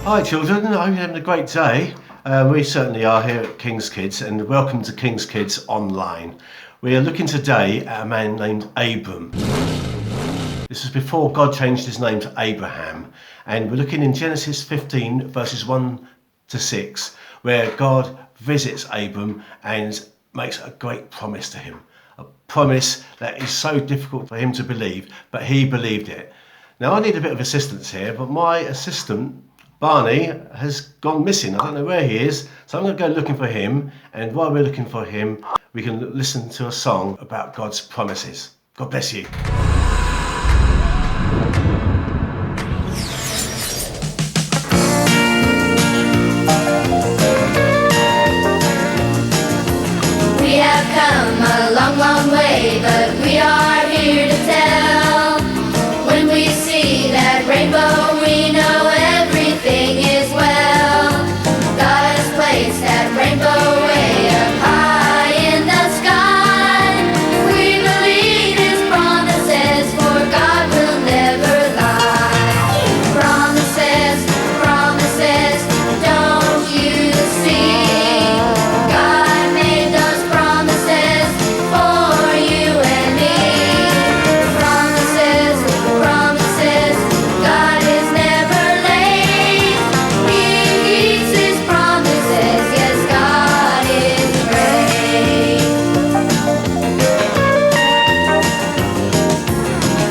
Hi children, I hope you're having a great day. We certainly are here at King's Kids, and welcome to King's Kids Online. We are looking today at a man named Abram. This was before God changed his name to Abraham, and we're looking in Genesis 15 verses 1 to 6, where God visits Abram and makes a great promise to him. A promise that is so difficult for him to believe, but he believed it. Now I need a bit of assistance here, but my assistant Barney has gone missing. I don't know where he is, so I'm going to go looking for him, and while we're looking for him we can listen to a song about God's promises. God bless you. We have come a long, long way, but we are here to tell. When we see that rainbow, we know everything is well. God has placed that rainbow way up high in the sky. We believe His promises, for God will never lie. Promises, promises, don't you see? God made those promises for you and me. Promises, promises, God is never late. He keeps His promises, yes, God is great.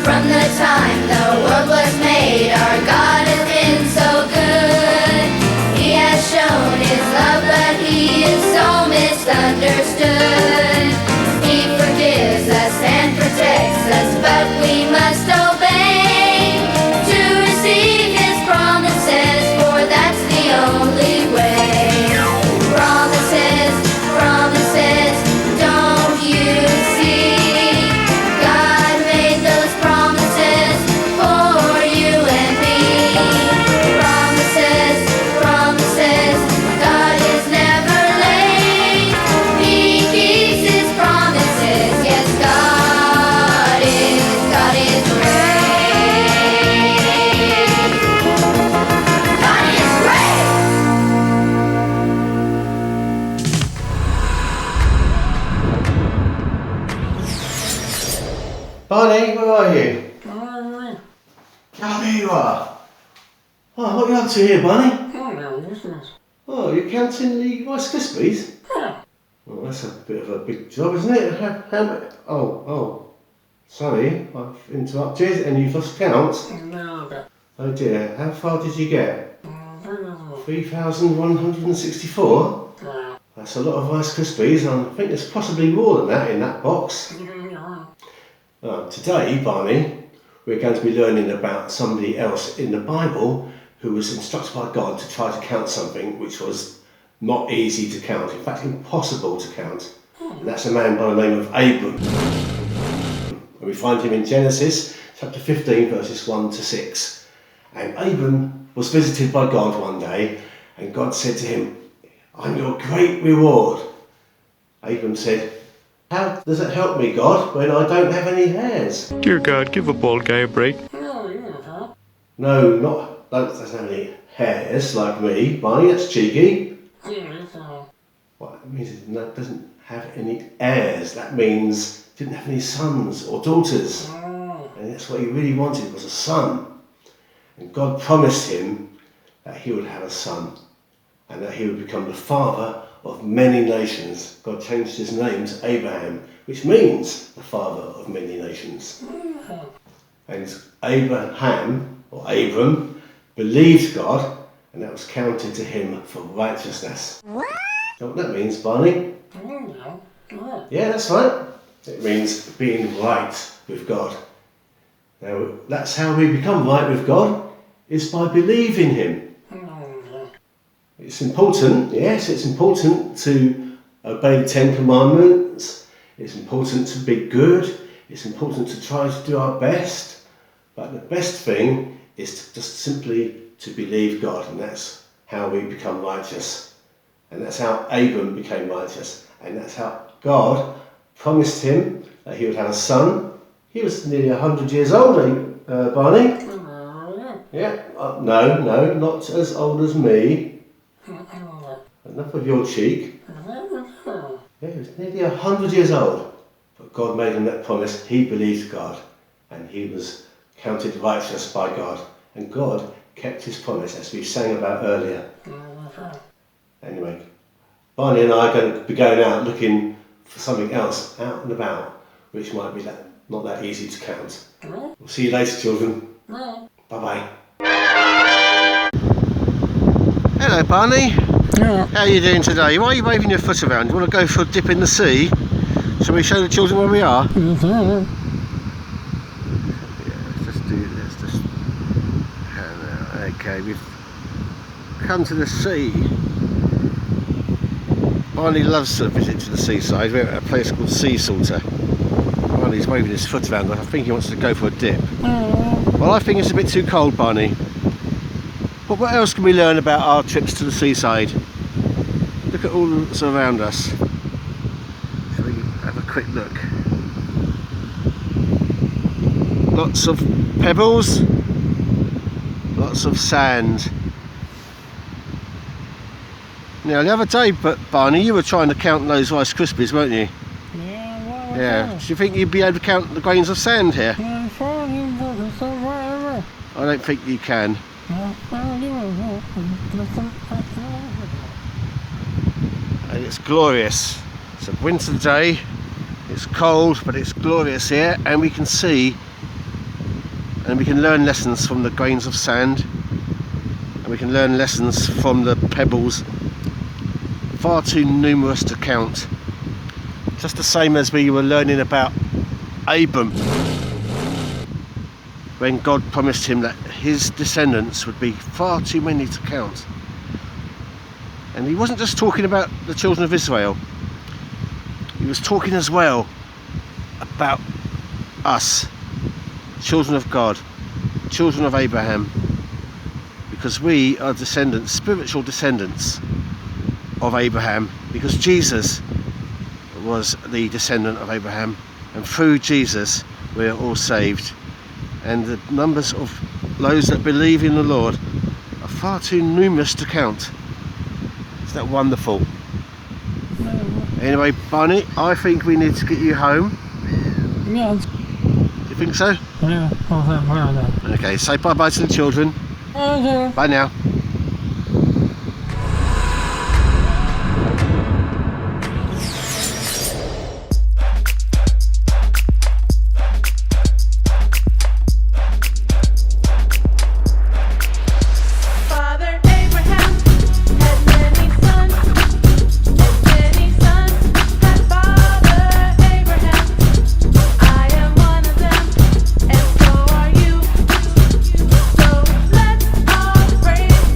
From the time the world was made, our God has been so good. He has shown His love, but He is so misunderstood. He forgives us and protects us, but we must obey to receive His promises, for that's the only way. Promises, promises, don't you see? God made those promises for you and me. Promises, promises, God is never late. He keeps His promises, yes, God is great. God is great. Barney, where are you? Oh, there you are. Oh, what are you up to here, Barney? Oh, you're counting the Rice Krispies? Well, that's a bit of a big job, isn't it? How many? Oh, sorry, I've interrupted and you've lost count. Oh dear, how far did you get? 3,164? That's a lot of Rice Krispies, and I think there's possibly more than that in that box. Today, Barney, we're going to be learning about somebody else in the Bible who was instructed by God to try to count something which was not easy to count, in fact impossible to count. And that's a man by the name of Abram. And we find him in Genesis chapter 15 verses 1 to 6. And Abram was visited by God one day, and God said to him, "I'm your great reward." Abram said, "How does it help me, God, when I don't have any hairs?" Dear God, give a bald guy a break. No, doesn't have any hairs like me, Barney, that's cheeky. What that means is that doesn't have any heirs. That means didn't have any sons or daughters. And that's what he really wanted, was a son. And God promised him that he would have a son, and that he would become the father of many nations. God changed his name to Abraham, which means the father of many nations. And Abraham, or Abram, believed God, and that was counted to him for righteousness. What? You know what that means, Barney? Yeah, that's right. It means being right with God. Now, that's how we become right with God, is by believing Him. It's important, yes, it's important to obey the 10 Commandments. It's important to be good. It's important to try to do our best. But the best thing is to just simply to believe God, and that's how we become righteous. And that's how Abram became righteous. And that's how God promised him that he would have a son. He was nearly 100 years old, Barney. Yeah, no, not as old as me. Enough of your cheek. Yeah, he was nearly 100 years old. But God made him that promise. He believed God. And he was counted righteous by God. And God kept his promise, as we sang about earlier. Anyway, Barney and I are going to be going out looking for something else out and about, which might be not that easy to count. We'll see you later, children. Bye-bye. Hello, Barney. Yeah. How are you doing today? Why are you waving your foot around? You want to go for a dip in the sea? Shall we show the children where we are? Yeah, let's just do this. Okay, we've come to the sea. Barney loves to visit to the seaside. We're at a place called Sea Salter. Barney's waving his foot around. I think he wants to go for a dip. Well, I think it's a bit too cold, Barney. But what else can we learn about our trips to the seaside? Look at all that's around us. Shall we have a quick look? Lots of pebbles, lots of sand. Now the other day, Barney, you were trying to count those Rice Krispies, weren't you? Yeah. Do you think you'd be able to count the grains of sand here? I don't think you can. And it's glorious. It's a winter day. It's cold, but it's glorious here, and we can see and we can learn lessons from the grains of sand, and we can learn lessons from the pebbles, far too numerous to count. Just the same as we were learning about Abram, when God promised him that his descendants would be far too many to count. And he wasn't just talking about the children of Israel, he was talking as well about us, children of God, children of Abraham, because we are descendants, spiritual descendants of Abraham, because Jesus was the descendant of Abraham, and through Jesus we are all saved. And the numbers of those that believe in the Lord are far too numerous to count. Isn't that wonderful? Anyway, Barney, I think we need to get you home. Yeah. Do you think so? Yeah. Okay, say bye-bye to the children. Bye now. Praise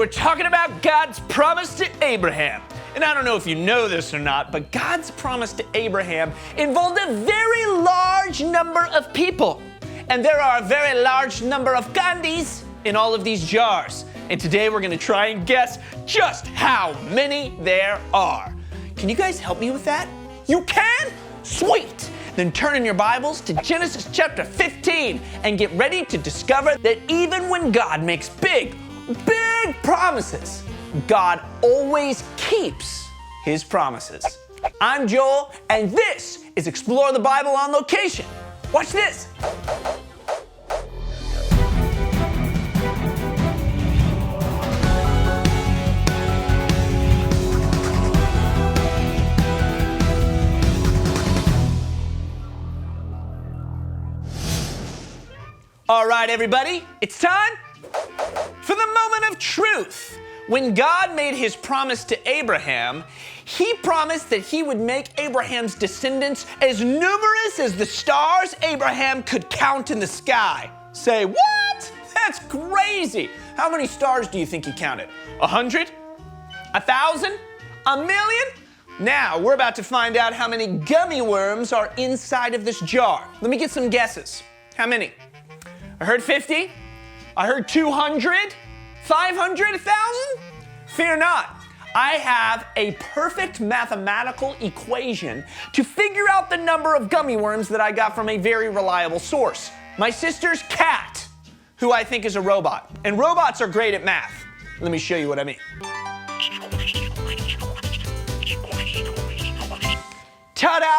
we're talking about God's promise to Abraham. And I don't know if you know this or not, but God's promise to Abraham involved a very large number of people. And there are a very large number of candies in all of these jars. And today we're gonna try and guess just how many there are. Can you guys help me with that? You can? Sweet! Then turn in your Bibles to Genesis chapter 15 and get ready to discover that even when God makes big promises, God always keeps his promises. I'm Joel, and this is Explore the Bible on Location. Watch this. All right, everybody, it's time for the moment of truth. When God made his promise to Abraham, he promised that he would make Abraham's descendants as numerous as the stars Abraham could count in the sky. Say, what? That's crazy. How many stars do you think he counted? 100? 1,000? 1,000,000? Now, we're about to find out how many gummy worms are inside of this jar. Let me get some guesses. How many? I heard 50. I heard 200. 500, 1,000? Fear not. I have a perfect mathematical equation to figure out the number of gummy worms that I got from a very reliable source. My sister's cat, who I think is a robot. And robots are great at math. Let me show you what I mean. Ta-da!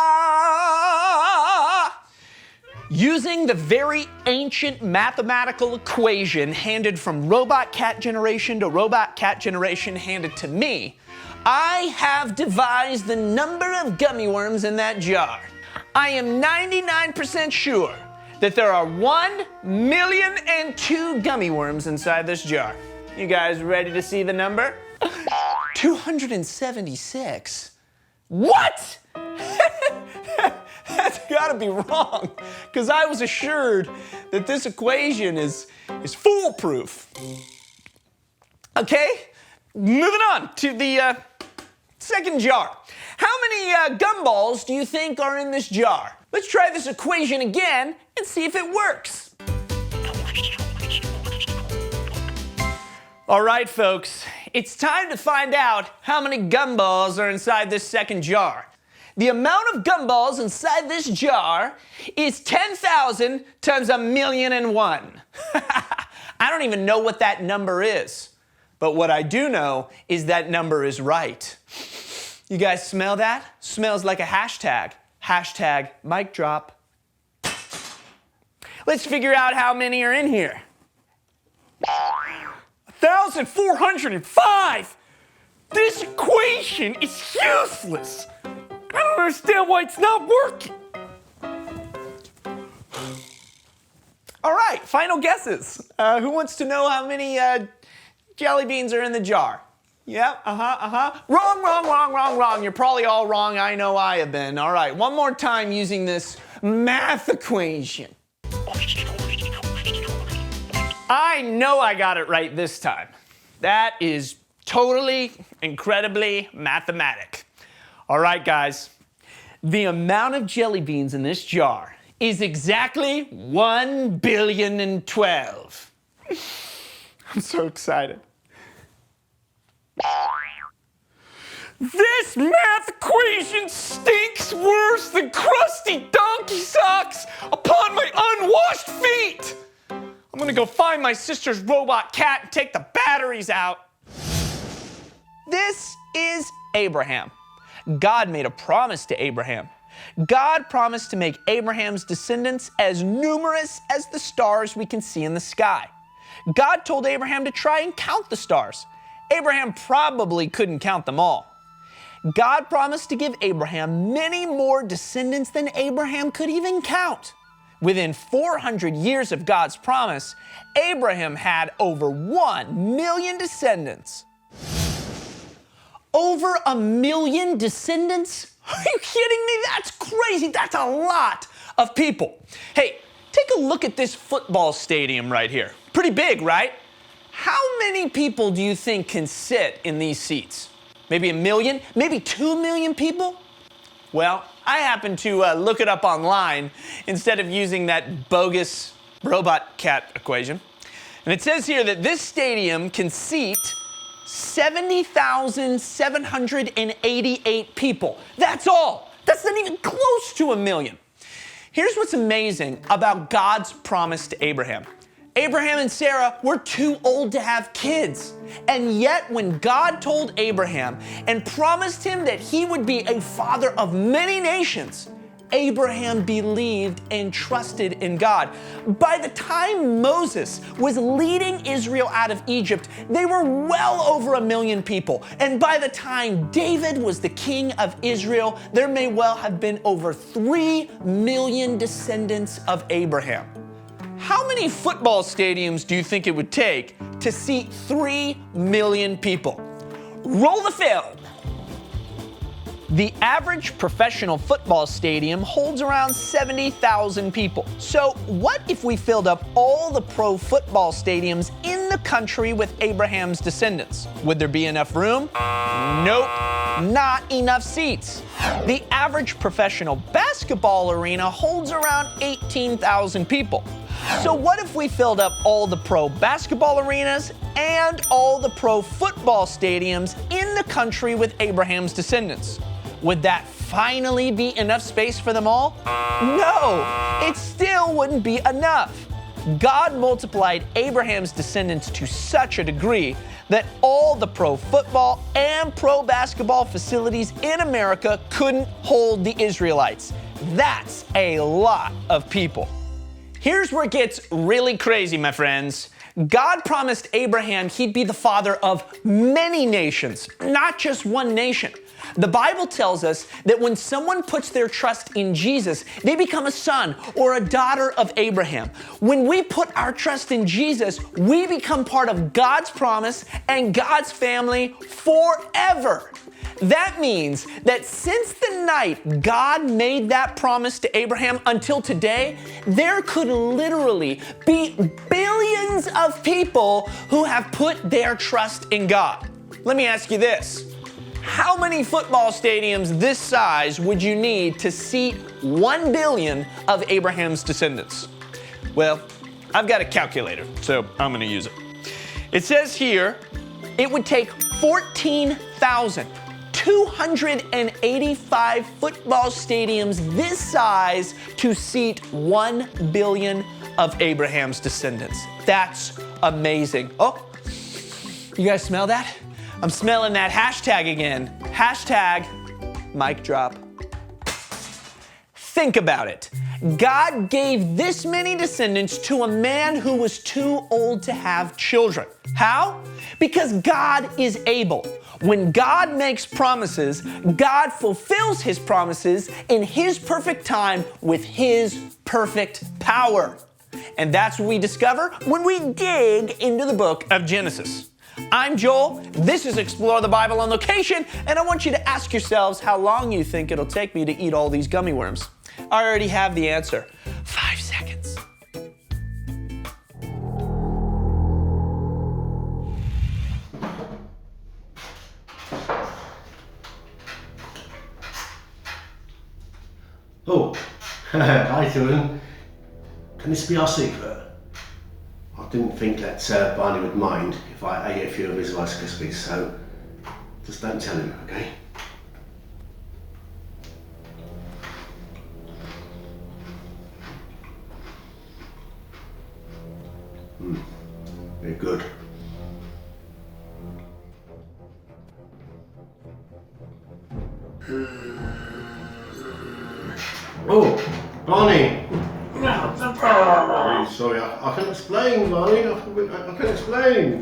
Using the very ancient mathematical equation handed from robot cat generation to robot cat generation handed to me, I have devised the number of gummy worms in that jar. I am 99% sure that there are 1,000,002 gummy worms inside this jar. You guys ready to see the number? 276. What? That's gotta be wrong, because I was assured that this equation is foolproof. Okay, moving on to the second jar. How many gumballs do you think are in this jar? Let's try this equation again and see if it works. All right, folks, it's time to find out how many gumballs are inside this second jar. The amount of gumballs inside this jar is 10,000 times 1,000,001. I don't even know what that number is. But what I do know is that number is right. You guys smell that? Smells like a hashtag. Hashtag mic drop. Let's figure out how many are in here. 1,405! This equation is useless! I don't understand why it's not working. All right, final guesses. Who wants to know how many jelly beans are in the jar? Yeah, Wrong. You're probably all wrong. I know I have been. All right, one more time using this math equation. I know I got it right this time. That is totally, incredibly mathematic. All right, guys, the amount of jelly beans in this jar is exactly 1,000,012,000. I'm so excited. This math equation stinks worse than crusty donkey socks upon my unwashed feet. I'm gonna go find my sister's robot cat and take the batteries out. This is Abraham. God made a promise to Abraham. God promised to make Abraham's descendants as numerous as the stars we can see in the sky. God told Abraham to try and count the stars. Abraham probably couldn't count them all. God promised to give Abraham many more descendants than Abraham could even count. Within 400 years of God's promise, Abraham had over 1,000,000 descendants. Over 1,000,000 descendants? Are you kidding me? That's crazy. That's a lot of people. Hey, take a look at this football stadium right here. Pretty big, right? How many people do you think can sit in these seats? Maybe 1 million? Maybe 2 million people? Well, I happened to look it up online instead of using that bogus robot cat equation. And it says here that this stadium can seat 70,788 people. That's all. That's not even close to 1 million. Here's what's amazing about God's promise to Abraham. Abraham and Sarah were too old to have kids. And yet when God told Abraham and promised him that he would be a father of many nations, Abraham believed and trusted in God. By the time Moses was leading Israel out of Egypt, they were well over 1 million people. And by the time David was the king of Israel, there may well have been over 3 million descendants of Abraham. How many football stadiums do you think it would take to seat 3 million people? Roll the film. The average professional football stadium holds around 70,000 people. So what if we filled up all the pro football stadiums in the country with Abraham's descendants? Would there be enough room? Nope, not enough seats. The average professional basketball arena holds around 18,000 people. So what if we filled up all the pro basketball arenas and all the pro football stadiums in the country with Abraham's descendants? Would that finally be enough space for them all? No, it still wouldn't be enough. God multiplied Abraham's descendants to such a degree that all the pro football and pro basketball facilities in America couldn't hold the Israelites. That's a lot of people. Here's where it gets really crazy, my friends. God promised Abraham he'd be the father of many nations, not just one nation. The Bible tells us that when someone puts their trust in Jesus, they become a son or a daughter of Abraham. When we put our trust in Jesus, we become part of God's promise and God's family forever. That means that since the night God made that promise to Abraham until today, there could literally be billions of people who have put their trust in God. Let me ask you this. How many football stadiums this size would you need to seat 1 billion of Abraham's descendants? Well, I've got a calculator, so I'm going to use it. It says here it would take 14,285 football stadiums this size to seat 1 billion of Abraham's descendants. That's amazing. Oh, you guys smell that? I'm smelling that hashtag again. Hashtag mic drop. Think about it. God gave this many descendants to a man who was too old to have children. How? Because God is able. When God makes promises, God fulfills his promises in his perfect time with his perfect power. And that's what we discover when we dig into the book of Genesis. I'm Joel, this is Explore the Bible on Location, and I want you to ask yourselves how long you think it'll take me to eat all these gummy worms. I already have the answer. 5 seconds. Oh, hi children. Can this be our secret? I didn't think that Barney would mind if I ate a few of his Rice Krispies, so just don't tell him, okay? Very good. Oh, Barney! Oh, sorry, I can't explain, Barney. I can't explain.